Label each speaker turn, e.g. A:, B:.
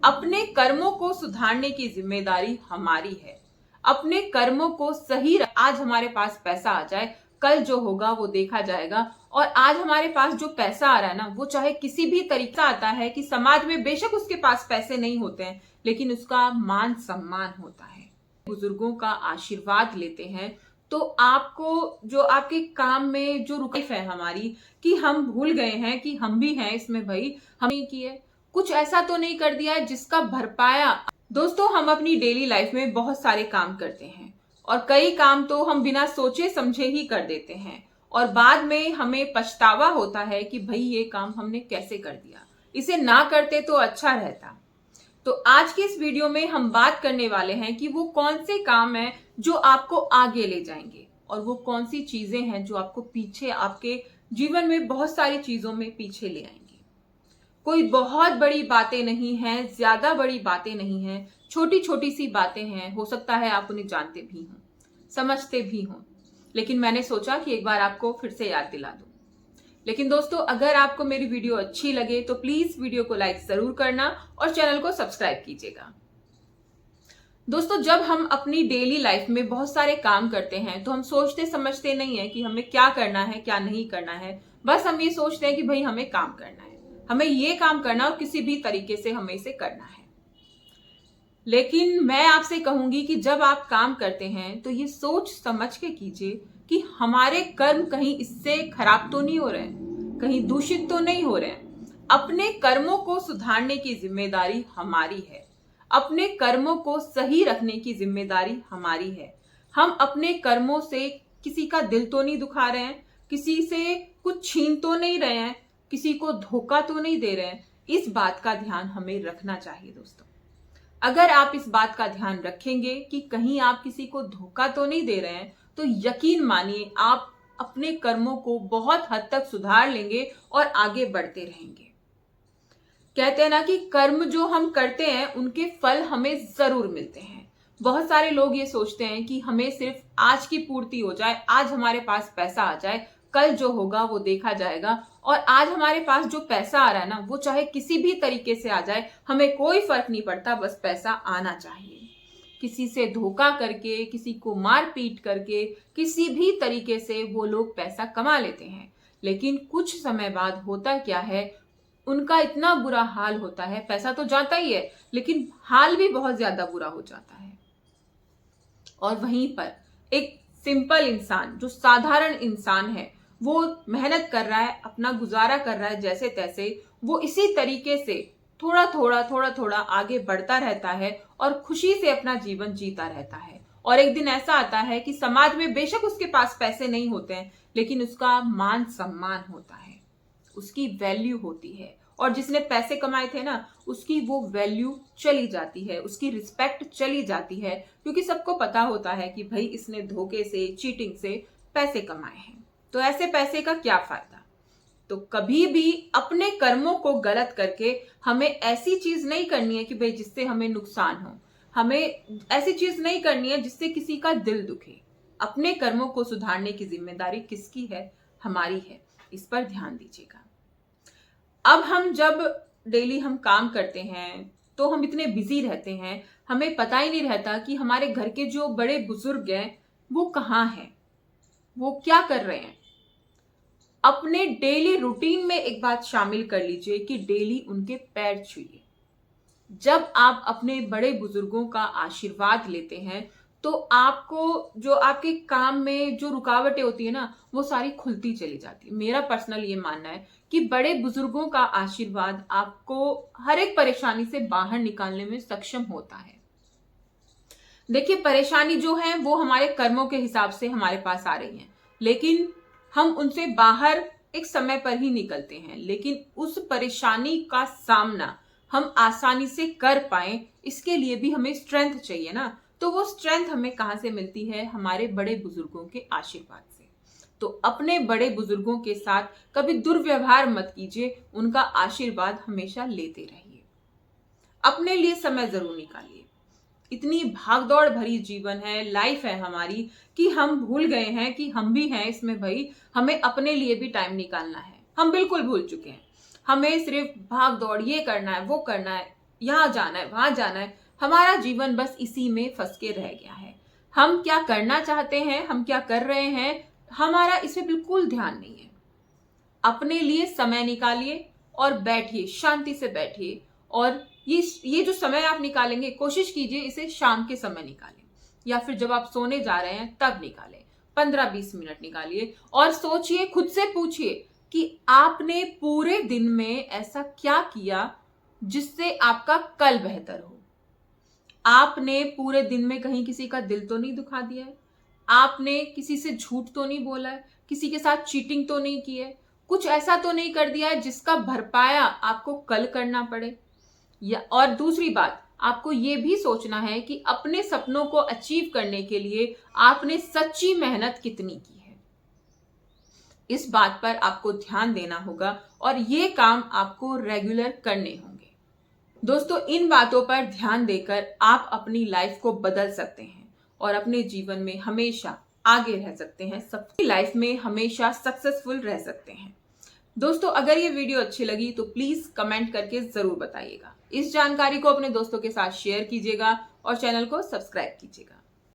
A: अपने कर्मों को सुधारने की जिम्मेदारी हमारी है। अपने कर्मों को सही आज हमारे पास पैसा आ जाए, कल जो होगा वो देखा जाएगा। और आज हमारे पास जो पैसा आ रहा है ना, वो चाहे किसी भी तरीका आता है कि समाज में बेशक उसके पास पैसे नहीं होते हैं, लेकिन उसका मान सम्मान होता है। बुजुर्गों का आशीर्वाद लेते हैं तो आपको जो आपके काम में जो रुकावट है हमारी, कि हम भूल गए हैं कि हम भी हैं इसमें भाई, हम नहीं किए, कुछ ऐसा तो नहीं कर दिया है जिसका भरपाया। दोस्तों, हम अपनी डेली लाइफ में बहुत सारे काम करते हैं और कई काम तो हम बिना सोचे समझे ही कर देते हैं और बाद में हमें पछतावा होता है कि भाई ये काम हमने कैसे कर दिया, इसे ना करते तो अच्छा रहता। तो आज की इस वीडियो में हम बात करने वाले हैं कि वो कौन से काम हैं जो आपको आगे ले जाएंगे और वो कौन सी चीजें हैं जो आपको पीछे, आपके जीवन में बहुत सारी चीजों में पीछे ले आएंगी। कोई बहुत बड़ी बातें नहीं हैं, ज्यादा बड़ी बातें नहीं हैं, छोटी छोटी सी बातें हैं। हो सकता है आप उन्हें जानते भी हों, समझते भी हों, लेकिन मैंने सोचा कि एक बार आपको फिर से याद दिला दूं। लेकिन दोस्तों, अगर आपको मेरी वीडियो अच्छी लगे तो प्लीज वीडियो को लाइक जरूर करना और चैनल को सब्सक्राइब कीजिएगा। दोस्तों, जब हम अपनी डेली लाइफ में बहुत सारे काम करते हैं तो हम सोचते समझते नहीं है कि हमें क्या करना है, क्या नहीं करना है। बस हम ये सोचते हैं कि भाई हमें काम करना है, हमें ये काम करना और किसी भी तरीके से हमें इसे करना है। लेकिन मैं आपसे कहूंगी कि जब आप काम करते हैं तो ये सोच समझ के कीजिए कि हमारे कर्म कहीं इससे खराब तो नहीं हो रहे हैं, कहीं दूषित तो नहीं हो रहे हैं। अपने कर्मों को सुधारने की जिम्मेदारी हमारी है। अपने कर्मों को सही रखने की जिम्मेदारी हमारी है। हम अपने कर्मों से किसी का दिल तो नहीं दुखा रहे हैं, किसी से कुछ छीन तो नहीं रहे हैं, किसी को धोखा तो नहीं दे रहे हैं। इस बात का ध्यान हमें रखना चाहिए। दोस्तों, अगर आप इस बात का ध्यान रखेंगे कि कहीं आप किसी को धोखा तो नहीं दे रहे हैं, तो यकीन मानिए आप अपने कर्मों को बहुत हद तक सुधार लेंगे और आगे बढ़ते रहेंगे। कहते हैं ना कि कर्म जो हम करते हैं उनके फल हमें जरूर मिलते हैं। बहुत सारे लोग ये सोचते हैं कि हमें सिर्फ आज की पूर्ति हो जाए, आज हमारे पास पैसा आ जाए, कल जो होगा वो देखा जाएगा। और आज हमारे पास जो पैसा आ रहा है ना, वो चाहे किसी भी तरीके से आ जाए, हमें कोई फर्क नहीं पड़ता, बस पैसा आना चाहिए। किसी से धोखा करके, किसी को मार पीट करके, किसी भी तरीके से वो लोग पैसा कमा लेते हैं। लेकिन कुछ समय बाद होता क्या है, उनका इतना बुरा हाल होता है, पैसा तो जाता ही है लेकिन हाल भी बहुत ज्यादा बुरा हो जाता है। और वहीं पर एक सिंपल इंसान, जो साधारण इंसान है, वो मेहनत कर रहा है, अपना गुजारा कर रहा है जैसे तैसे, वो इसी तरीके से थोड़ा थोड़ा आगे बढ़ता रहता है और खुशी से अपना जीवन जीता रहता है। और एक दिन ऐसा आता है कि समाज में बेशक उसके पास पैसे नहीं होते हैं, लेकिन उसका मान सम्मान होता है, उसकी वैल्यू होती है। और जिसने पैसे कमाए थे ना, उसकी वो वैल्यू चली जाती है, उसकी रिस्पेक्ट चली जाती है, क्योंकि सबको पता होता है कि भाई इसने धोखे से, चीटिंग से पैसे कमाए हैं। तो ऐसे पैसे का क्या फायदा। तो कभी भी अपने कर्मों को गलत करके हमें ऐसी चीज नहीं करनी है कि भाई जिससे हमें नुकसान हो, हमें ऐसी चीज नहीं करनी है जिससे किसी का दिल दुखे। अपने कर्मों को सुधारने की जिम्मेदारी किसकी है? हमारी है। इस पर ध्यान दीजिएगा। अब हम जब डेली हम काम करते हैं तो हम इतने बिजी रहते हैं, हमें पता ही नहीं रहता कि हमारे घर के जो बड़े बुजुर्ग हैं वो कहाँ हैं, वो क्या कर रहे हैं। अपने डेली रूटीन में एक बात शामिल कर लीजिए कि डेली उनके पैर छूइए। जब आप अपने बड़े बुजुर्गों का आशीर्वाद लेते हैं तो आपको जो आपके काम में जो रुकावटें होती है ना, वो सारी खुलती चली जाती है। मेरा पर्सनल ये मानना है कि बड़े बुजुर्गों का आशीर्वाद आपको हर एक परेशानी से बाहर निकालने में सक्षम होता है। देखिए, परेशानी जो है वो हमारे कर्मों के हिसाब से हमारे पास आ रही है, लेकिन हम उनसे बाहर एक समय पर ही निकलते हैं। लेकिन उस परेशानी का सामना हम आसानी से कर पाए, इसके लिए भी हमें स्ट्रेंथ चाहिए ना। तो वो स्ट्रेंथ हमें कहां से मिलती है? हमारे बड़े बुजुर्गों के आशीर्वाद से। तो अपने बड़े बुजुर्गों के साथ कभी दुर्व्यवहार मत कीजिए, उनका आशीर्वाद हमेशा लेते रहिए। अपने लिए समय जरूर निकालिए। इतनी भागदौड़ भरी जीवन है, लाइफ है हमारी, कि हम भूल गए हैं कि हम भी हैं इसमें भाई, हमें अपने लिए भी टाइम निकालना है। हम बिल्कुल भूल चुके हैं। हमें सिर्फ भाग दौड़, ये करना है, वो करना है, यहाँ जाना है, वहां जाना है। हमारा जीवन बस इसी में फंस के रह गया है। हम क्या करना चाहते हैं, हम क्या कर रहे हैं, हमारा इसमें बिल्कुल ध्यान नहीं है। अपने लिए समय निकालिए और बैठिए, शांति से बैठिए। और ये जो समय आप निकालेंगे, कोशिश कीजिए इसे शाम के समय निकालें, या फिर जब आप सोने जा रहे हैं तब निकालें। 15-20 मिनट निकालिए और सोचिए, खुद से पूछिए कि आपने पूरे दिन में ऐसा क्या किया जिससे आपका कल बेहतर हो। आपने पूरे दिन में कहीं किसी का दिल तो नहीं दुखा दिया है, आपने किसी से झूठ तो नहीं बोला है, किसी के साथ चीटिंग तो नहीं की है, कुछ ऐसा तो नहीं कर दिया है जिसका भरपाया आपको कल करना पड़े। और दूसरी बात, आपको यह भी सोचना है कि अपने सपनों को अचीव करने के लिए आपने सच्ची मेहनत कितनी की है। इस बात पर आपको ध्यान देना होगा और ये काम आपको रेगुलर करने होंगे। दोस्तों, इन बातों पर ध्यान देकर आप अपनी लाइफ को बदल सकते हैं और अपने जीवन में हमेशा आगे रह सकते हैं, सबकी लाइफ में हमेशा सक्सेसफुल रह सकते हैं। दोस्तों, अगर ये वीडियो अच्छी लगी तो प्लीज कमेंट करके जरूर बताइएगा। इस जानकारी को अपने दोस्तों के साथ शेयर कीजिएगा और चैनल को सब्सक्राइब कीजिएगा।